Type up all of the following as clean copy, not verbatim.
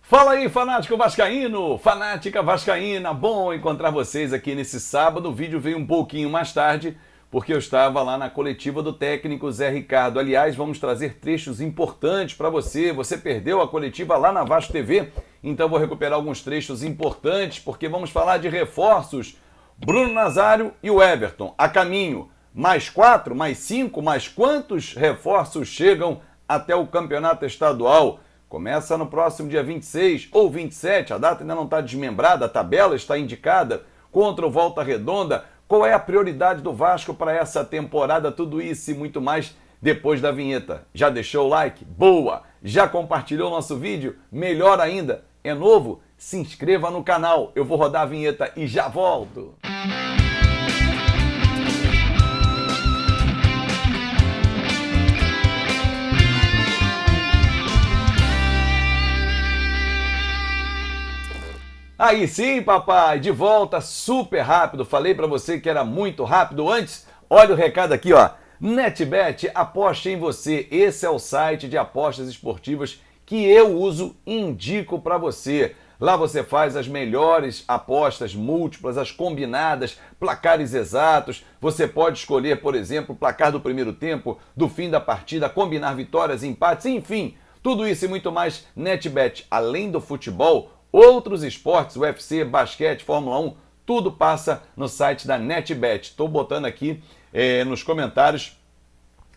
Fala aí, fanático vascaíno, fanática vascaína, bom encontrar vocês aqui nesse sábado. O vídeo veio um pouquinho mais tarde, porque eu estava lá na coletiva do técnico Zé Ricardo. Aliás, vamos trazer trechos importantes para você. Você perdeu a coletiva lá na Vasco TV, então vou recuperar alguns trechos importantes, porque vamos falar de reforços. Bruno Nazário e o Everton, a caminho. Mais 4, mais 5, mais quantos reforços chegam até o campeonato estadual? Começa no próximo dia 26 ou 27, a data ainda não está desmembrada, a tabela está indicada, contra o Volta Redonda. Qual é a prioridade do Vasco para essa temporada? Tudo isso e muito mais depois da vinheta. Já deixou o like? Boa! Já compartilhou nosso vídeo? Melhor ainda, é novo? Se inscreva no canal, eu vou rodar a vinheta e já volto! Aí sim, papai, de volta, super rápido. Falei pra você que era muito rápido antes. Olha o recado aqui, ó. NetBet, aposte em você. Esse é o site de apostas esportivas que eu uso e indico pra você. Lá você faz as melhores apostas múltiplas, as combinadas, placares exatos. Você pode escolher, por exemplo, o placar do primeiro tempo, do fim da partida, combinar vitórias, empates, enfim. Tudo isso e muito mais. NetBet, além do futebol, outros esportes, UFC, basquete, Fórmula 1, tudo passa no site da NetBet. Estou botando aqui nos comentários,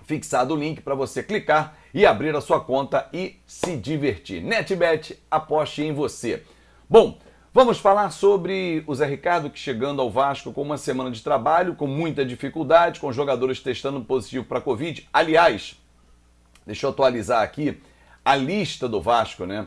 fixado o link para você clicar e abrir a sua conta e se divertir. NetBet, aposte em você. Bom, vamos falar sobre o Zé Ricardo, que chegando ao Vasco com uma semana de trabalho, com muita dificuldade, com jogadores testando positivo para Covid. Aliás, deixa eu atualizar aqui a lista do Vasco, né?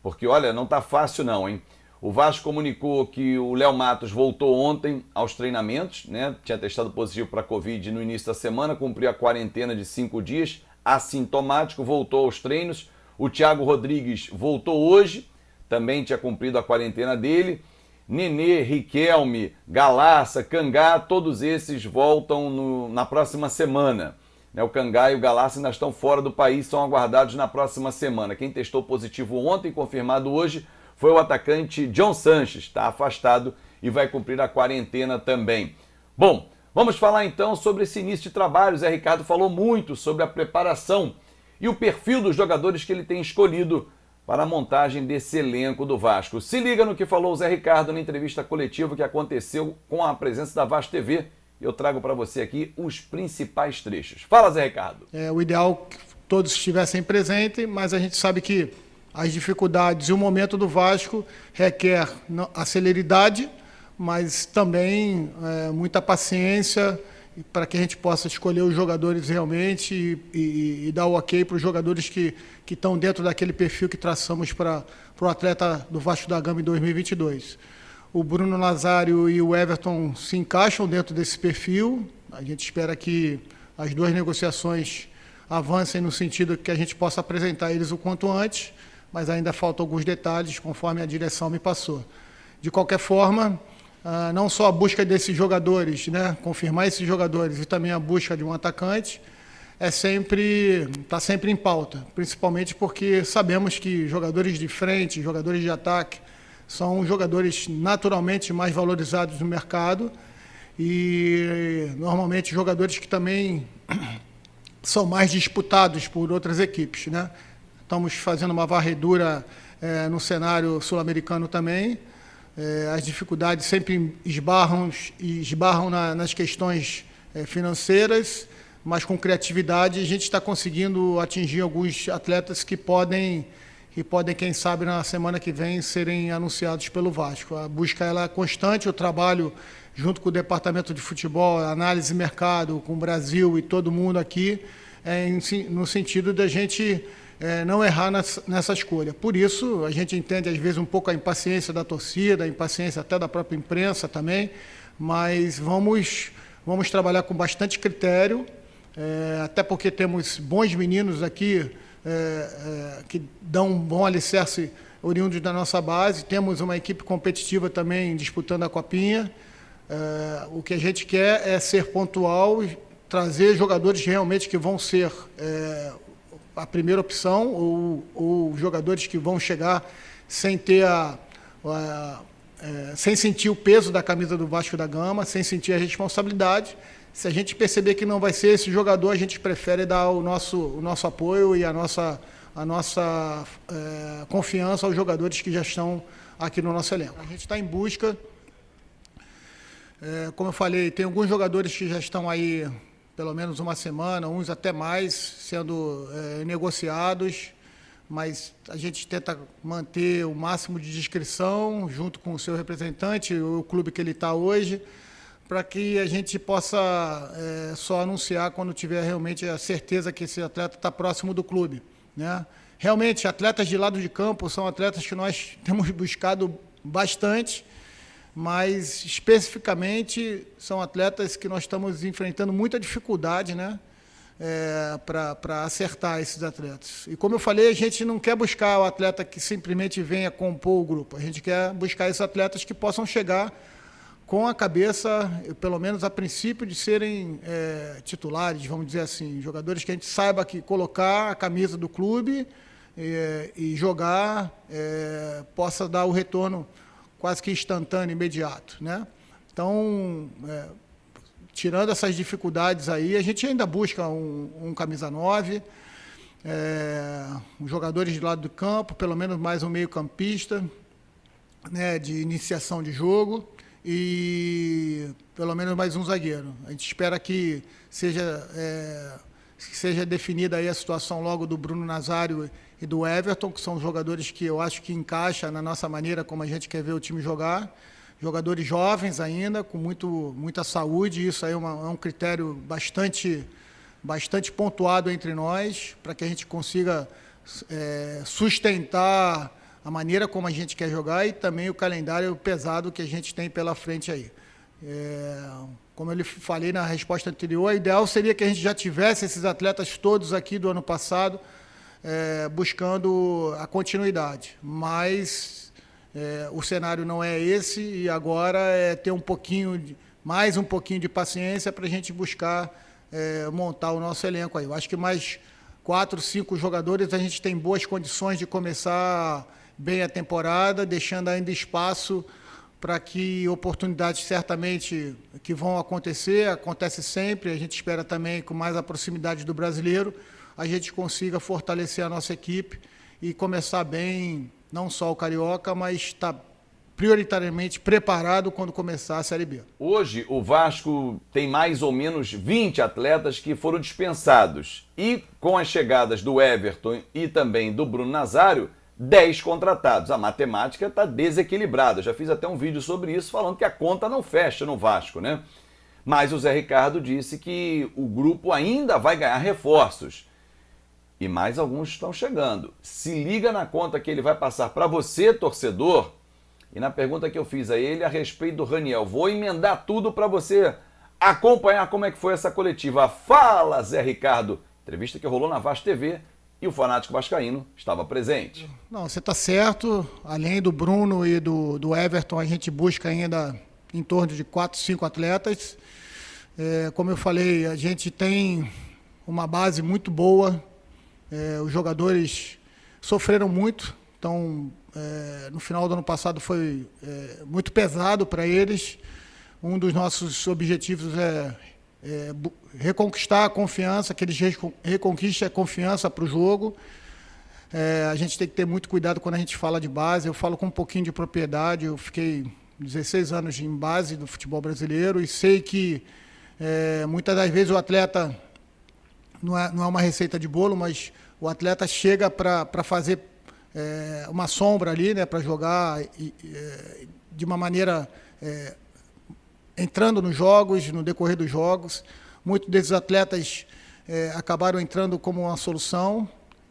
Porque, olha, não tá fácil não, hein? O Vasco comunicou que o Léo Matos voltou ontem aos treinamentos, né? Tinha testado positivo para Covid no início da semana, cumpriu a quarentena de 5 dias, assintomático, voltou aos treinos. O Thiago Rodrigues voltou hoje, também tinha cumprido a quarentena dele. Nenê, Riquelme, Galaça, Cangá, todos esses voltam na próxima semana. O Cangá e o Galaça ainda estão fora do país, são aguardados na próxima semana. Quem testou positivo ontem, confirmado hoje, foi o atacante John Sanches, está afastado e vai cumprir a quarentena também. Bom, vamos falar então sobre esse início de trabalho. O Zé Ricardo falou muito sobre a preparação e o perfil dos jogadores que ele tem escolhido para a montagem desse elenco do Vasco. Se liga no que falou o Zé Ricardo na entrevista coletiva que aconteceu com a presença da Vasco TV. Eu trago para você aqui os principais trechos. Fala, Zé Ricardo. O ideal é que todos estivessem presentes, mas a gente sabe que as dificuldades e o momento do Vasco requer a celeridade, mas também muita paciência para que a gente possa escolher os jogadores realmente e dar o ok para os jogadores que estão dentro daquele perfil que traçamos para o atleta do Vasco da Gama em 2022. O Bruno Nazário e o Everton se encaixam dentro desse perfil. A gente espera que as duas negociações avancem no sentido que a gente possa apresentar eles o quanto antes, mas ainda faltam alguns detalhes, conforme a direção me passou. De qualquer forma, não só a busca desses jogadores, né, confirmar esses jogadores e também a busca de um atacante, está sempre em pauta, principalmente porque sabemos que jogadores de frente, jogadores de ataque, são jogadores naturalmente mais valorizados no mercado e normalmente jogadores que também são mais disputados por outras equipes, né? Estamos fazendo uma varredura no cenário sul-americano também. As dificuldades sempre esbarram nas questões financeiras, mas com criatividade a gente está conseguindo atingir alguns atletas que podem, quem sabe, na semana que vem, serem anunciados pelo Vasco. A busca ela é constante, o trabalho junto com o departamento de futebol, análise de mercado, com o Brasil e todo mundo aqui, no sentido da gente não errar nessa escolha. Por isso, a gente entende, às vezes, um pouco a impaciência da torcida, a impaciência até da própria imprensa também, mas vamos trabalhar com bastante critério, até porque temos bons meninos aqui, que dão um bom alicerce oriundos da nossa base. Temos uma equipe competitiva também disputando a Copinha. O que a gente quer é ser pontual e trazer jogadores realmente que vão ser a primeira opção ou jogadores que vão chegar sem ter sem sentir o peso da camisa do Vasco da Gama, sem sentir a responsabilidade. Se a gente perceber que não vai ser esse jogador, a gente prefere dar o nosso apoio e a nossa confiança aos jogadores que já estão aqui no nosso elenco. A gente está em busca, como eu falei, tem alguns jogadores que já estão aí pelo menos uma semana, uns até mais, sendo negociados, mas a gente tenta manter o máximo de discrição junto com o seu representante, o clube que ele está hoje, para que a gente possa só anunciar quando tiver realmente a certeza que esse atleta está próximo do clube, né? Realmente, atletas de lado de campo são atletas que nós temos buscado bastante, mas especificamente são atletas que nós estamos enfrentando muita dificuldade, né? Para acertar esses atletas. E como eu falei, a gente não quer buscar o atleta que simplesmente venha compor o grupo, a gente quer buscar esses atletas que possam chegar com a cabeça, pelo menos a princípio, de serem titulares, vamos dizer assim, jogadores que a gente saiba que colocar a camisa do clube e jogar possa dar o retorno quase que instantâneo, imediato, né? Então, tirando essas dificuldades aí, a gente ainda busca um camisa 9, jogadores de lado do campo, pelo menos mais um meio-campista, né, de iniciação de jogo, e pelo menos mais um zagueiro. A gente espera que seja definida aí a situação logo do Bruno Nazário e do Everton, que são jogadores que eu acho que encaixam na nossa maneira como a gente quer ver o time jogar. Jogadores jovens ainda, com muita saúde, isso aí é um critério bastante pontuado entre nós, para que a gente consiga sustentar a maneira como a gente quer jogar e também o calendário pesado que a gente tem pela frente aí. Como eu falei na resposta anterior, o ideal seria que a gente já tivesse esses atletas todos aqui do ano passado, buscando a continuidade, mas o cenário não é esse, e agora é ter mais um pouquinho de paciência para a gente buscar montar o nosso elenco aí. Eu acho que mais 4, 5 jogadores a gente tem boas condições de começar bem a temporada, deixando ainda espaço para que oportunidades certamente que vão acontecer, acontece sempre, a gente espera também com mais a proximidade do brasileiro, a gente consiga fortalecer a nossa equipe e começar bem, não só o Carioca, mas estar prioritariamente preparado quando começar a Série B. Hoje o Vasco tem mais ou menos 20 atletas que foram dispensados e com as chegadas do Everton e também do Bruno Nazário, 10 contratados. A matemática está desequilibrada. Eu já fiz até um vídeo sobre isso falando que a conta não fecha no Vasco, né? Mas o Zé Ricardo disse que o grupo ainda vai ganhar reforços. E mais alguns estão chegando. Se liga na conta que ele vai passar para você, torcedor. E na pergunta que eu fiz a ele a respeito do Raniel, vou emendar tudo para você acompanhar como é que foi essa coletiva. Fala, Zé Ricardo! Entrevista que rolou na Vasco TV e o fanático vascaíno estava presente. Não, você está certo. Além do Bruno e do Everton, a gente busca ainda em torno de 4, 5 atletas. Como eu falei, a gente tem uma base muito boa. Os jogadores sofreram muito, então no final do ano passado foi muito pesado para eles. Um dos nossos objetivos é reconquistar a confiança, que eles reconquistem a confiança para o jogo. A gente tem que ter muito cuidado quando a gente fala de base. Eu falo com um pouquinho de propriedade, eu fiquei 16 anos em base do futebol brasileiro e sei que muitas das vezes o atleta não é uma receita de bolo, mas o atleta chega para fazer uma sombra ali, né, para jogar de uma maneira entrando nos jogos, no decorrer dos jogos. Muitos desses atletas acabaram entrando como uma solução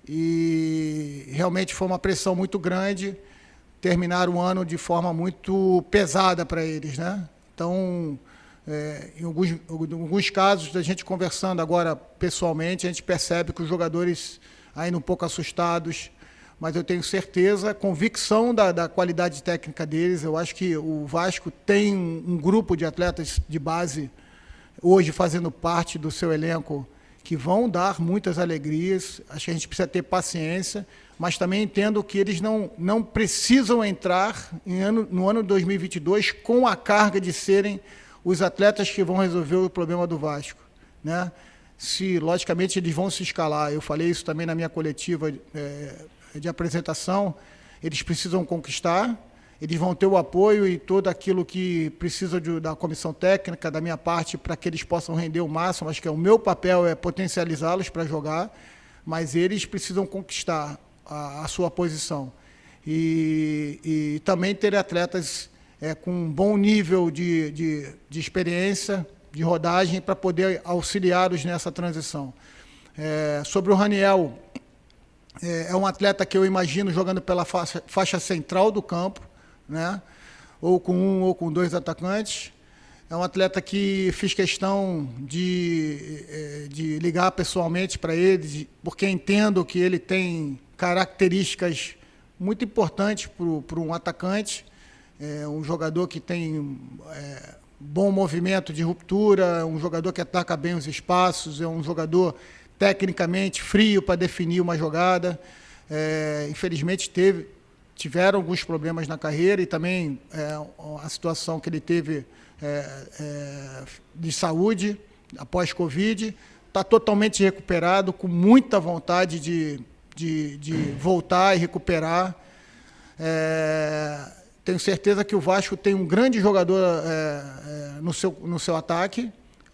e realmente foi uma pressão muito grande terminar o ano de forma muito pesada para eles, né? Então, em alguns casos, a gente conversando agora pessoalmente, a gente percebe que os jogadores ainda um pouco assustados, mas eu tenho certeza, convicção da qualidade técnica deles. Eu acho que o Vasco tem um grupo de atletas de base hoje fazendo parte do seu elenco que vão dar muitas alegrias. Acho que a gente precisa ter paciência, mas também entendo que eles não precisam entrar no ano 2022 com a carga de serem os atletas que vão resolver o problema do Vasco, né? Logicamente, eles vão se escalar. Eu falei isso também na minha coletiva de apresentação. Eles precisam conquistar, eles vão ter o apoio e tudo aquilo que precisa da comissão técnica, da minha parte, para que eles possam render o máximo. Acho que o meu papel é potencializá-los para jogar, mas eles precisam conquistar a sua posição. E também ter atletas com um bom nível de experiência, de rodagem, para poder auxiliá-los nessa transição. Sobre o Raniel, é um atleta que eu imagino jogando pela faixa central do campo, né? Ou com um ou com dois atacantes. É um atleta que fiz questão de ligar pessoalmente para ele, porque entendo que ele tem características muito importantes para um atacante. Um jogador que tem bom movimento de ruptura, um jogador que ataca bem os espaços, é um jogador tecnicamente frio para definir uma jogada. Infelizmente tiveram alguns problemas na carreira e também a situação que ele teve de saúde após Covid. Está totalmente recuperado, com muita vontade de voltar e recuperar. Tenho certeza que o Vasco tem um grande jogador no seu ataque.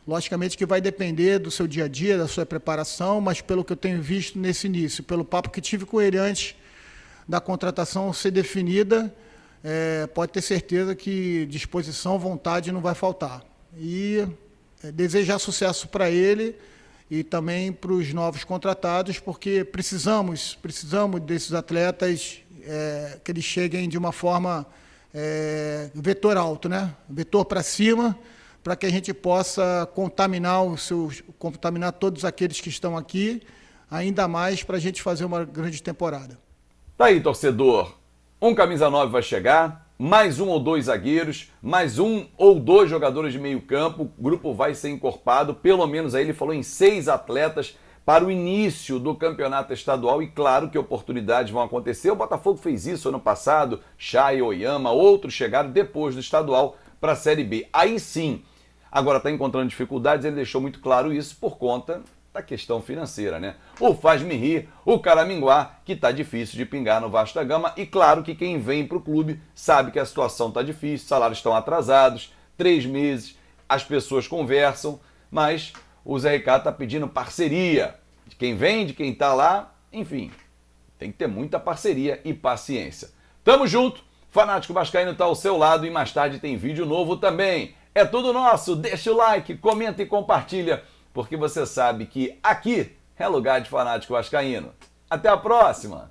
Logicamente que vai depender do seu dia a dia, da sua preparação, mas pelo que eu tenho visto nesse início, pelo papo que tive com ele antes da contratação ser definida, pode ter certeza que disposição, vontade não vai faltar. E desejar sucesso para ele e também para os novos contratados, porque precisamos desses atletas que eles cheguem de uma forma vetor alto, né? Vetor para cima, para que a gente possa contaminar todos aqueles que estão aqui, ainda mais para a gente fazer uma grande temporada. Tá aí, torcedor. Um camisa 9 vai chegar, mais um ou dois zagueiros, mais um ou dois jogadores de meio campo, o grupo vai ser encorpado, pelo menos aí ele falou em 6 atletas para o início do campeonato estadual e claro que oportunidades vão acontecer. O Botafogo fez isso ano passado, Chay, Oyama, outros chegaram depois do estadual para a Série B. Aí sim, agora está encontrando dificuldades, ele deixou muito claro isso por conta da questão financeira, né? O Faz-me Rir, o Caraminguá, que está difícil de pingar no Vasco da Gama e claro que quem vem para o clube sabe que a situação está difícil, salários estão atrasados, 3 meses, as pessoas conversam, mas o Zé Ricardo está pedindo parceria de quem vem, de quem está lá, enfim, tem que ter muita parceria e paciência. Tamo junto, Fanático Vascaíno está ao seu lado e mais tarde tem vídeo novo também. É tudo nosso, deixa o like, comenta e compartilha, porque você sabe que aqui é lugar de Fanático Vascaíno. Até a próxima!